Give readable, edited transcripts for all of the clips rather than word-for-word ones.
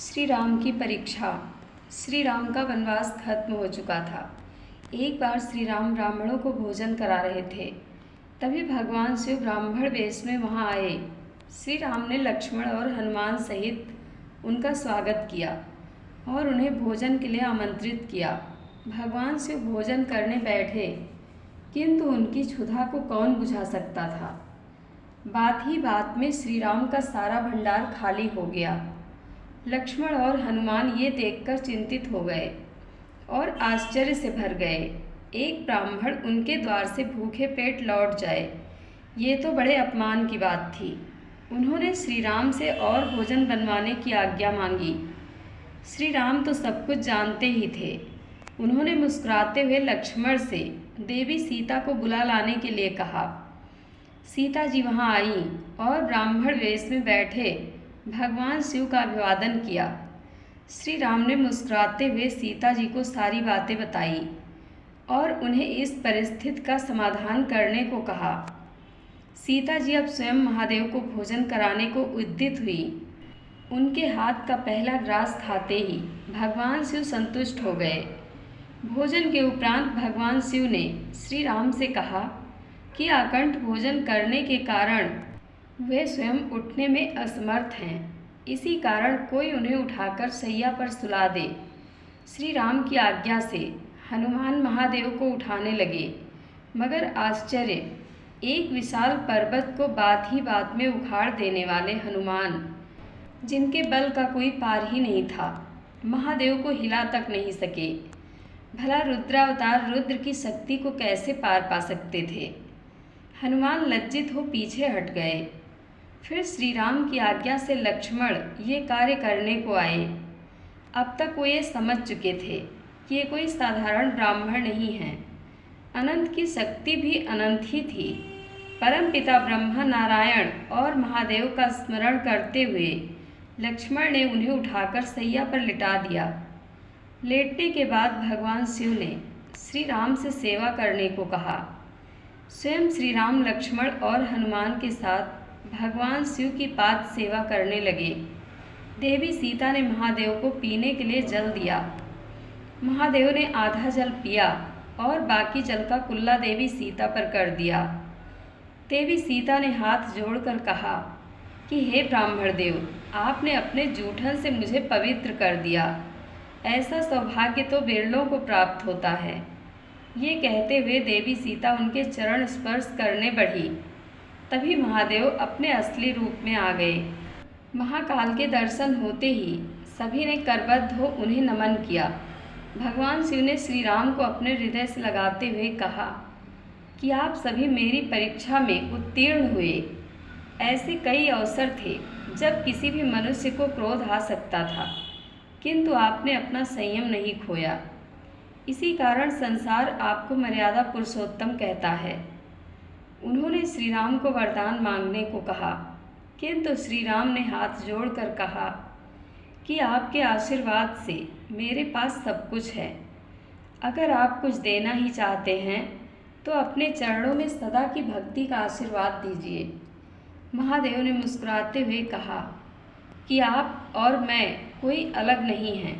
श्री राम की परीक्षा। श्री राम का वनवास खत्म हो चुका था। एक बार श्री राम ब्राह्मणों को भोजन करा रहे थे, तभी भगवान शिव ब्राह्मण वेश में वहां आए। श्री राम ने लक्ष्मण और हनुमान सहित उनका स्वागत किया और उन्हें भोजन के लिए आमंत्रित किया। भगवान शिव भोजन करने बैठे, किंतु उनकी क्षुधा को कौन बुझा सकता था। बात ही बात में श्री राम का सारा भंडार खाली हो गया। लक्ष्मण और हनुमान ये देखकर चिंतित हो गए और आश्चर्य से भर गए। एक ब्राह्मण उनके द्वार से भूखे पेट लौट जाए, ये तो बड़े अपमान की बात थी। उन्होंने श्री राम से और भोजन बनवाने की आज्ञा मांगी। श्री राम तो सब कुछ जानते ही थे। उन्होंने मुस्कुराते हुए लक्ष्मण से देवी सीता को बुला लाने के लिए कहा। सीता जी वहाँ आईं और ब्राह्मण वेश में बैठे भगवान शिव का अभिवादन किया। श्री राम ने मुस्कुराते हुए सीता जी को सारी बातें बताई और उन्हें इस परिस्थिति का समाधान करने को कहा। सीता जी अब स्वयं महादेव को भोजन कराने को उद्यत हुई। उनके हाथ का पहला ग्रास खाते ही भगवान शिव संतुष्ट हो गए। भोजन के उपरांत भगवान शिव ने श्री राम से कहा कि आकंठ भोजन करने के कारण वे स्वयं उठने में असमर्थ हैं, इसी कारण कोई उन्हें उठाकर सैया पर सुला दे। श्री राम की आज्ञा से हनुमान महादेव को उठाने लगे, मगर आश्चर्य, एक विशाल पर्वत को बात ही बात में उखाड़ देने वाले हनुमान, जिनके बल का कोई पार ही नहीं था, महादेव को हिला तक नहीं सके। भला रुद्रावतार रुद्र की शक्ति को कैसे पार पा सकते थे। हनुमान लज्जित हो पीछे हट गए। फिर श्री राम की आज्ञा से लक्ष्मण ये कार्य करने को आए। अब तक वो ये समझ चुके थे कि ये कोई साधारण ब्राह्मण नहीं है। अनंत की शक्ति भी अनंत ही थी। परमपिता ब्रह्मा नारायण और महादेव का स्मरण करते हुए लक्ष्मण ने उन्हें उठाकर सैया पर लिटा दिया। लेटने के बाद भगवान शिव ने श्री राम से सेवा करने को कहा। स्वयं श्री राम लक्ष्मण और हनुमान के साथ भगवान शिव की पाद सेवा करने लगे। देवी सीता ने महादेव को पीने के लिए जल दिया। महादेव ने आधा जल पिया और बाकी जल का कुल्ला देवी सीता पर कर दिया। देवी सीता ने हाथ जोड़कर कहा कि हे ब्राह्मण देव, आपने अपने जूठन से मुझे पवित्र कर दिया। ऐसा सौभाग्य तो बिरलों को प्राप्त होता है। ये कहते हुए देवी सीता उनके चरण स्पर्श करने बढ़ी। तभी महादेव अपने असली रूप में आ गए। महाकाल के दर्शन होते ही सभी ने करबद्ध हो उन्हें नमन किया। भगवान शिव ने श्री राम को अपने हृदय से लगाते हुए कहा कि आप सभी मेरी परीक्षा में उत्तीर्ण हुए। ऐसे कई अवसर थे जब किसी भी मनुष्य को क्रोध आ सकता था, किंतु आपने अपना संयम नहीं खोया। इसी कारण संसार आपको मर्यादा पुरुषोत्तम कहता है। उन्होंने श्री राम को वरदान मांगने को कहा, किंतु श्री राम ने हाथ जोड़कर कहा कि आपके आशीर्वाद से मेरे पास सब कुछ है। अगर आप कुछ देना ही चाहते हैं तो अपने चरणों में सदा की भक्ति का आशीर्वाद दीजिए। महादेव ने मुस्कुराते हुए कहा कि आप और मैं कोई अलग नहीं हैं,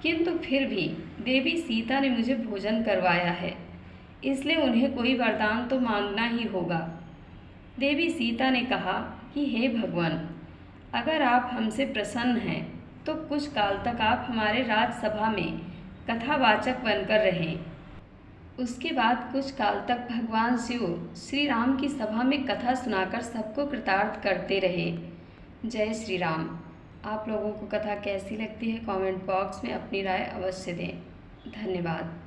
किंतु फिर भी देवी सीता ने मुझे भोजन करवाया है, इसलिए उन्हें कोई वरदान तो मांगना ही होगा। देवी सीता ने कहा कि हे भगवान, अगर आप हमसे प्रसन्न हैं तो कुछ काल तक आप हमारे राजसभा में कथावाचक बनकर रहें। उसके बाद कुछ काल तक भगवान शिव श्री राम की सभा में कथा सुनाकर सबको कृतार्थ करते रहे। जय श्री राम। आप लोगों को कथा कैसी लगती है कमेंट बॉक्स में अपनी राय अवश्य दें। धन्यवाद।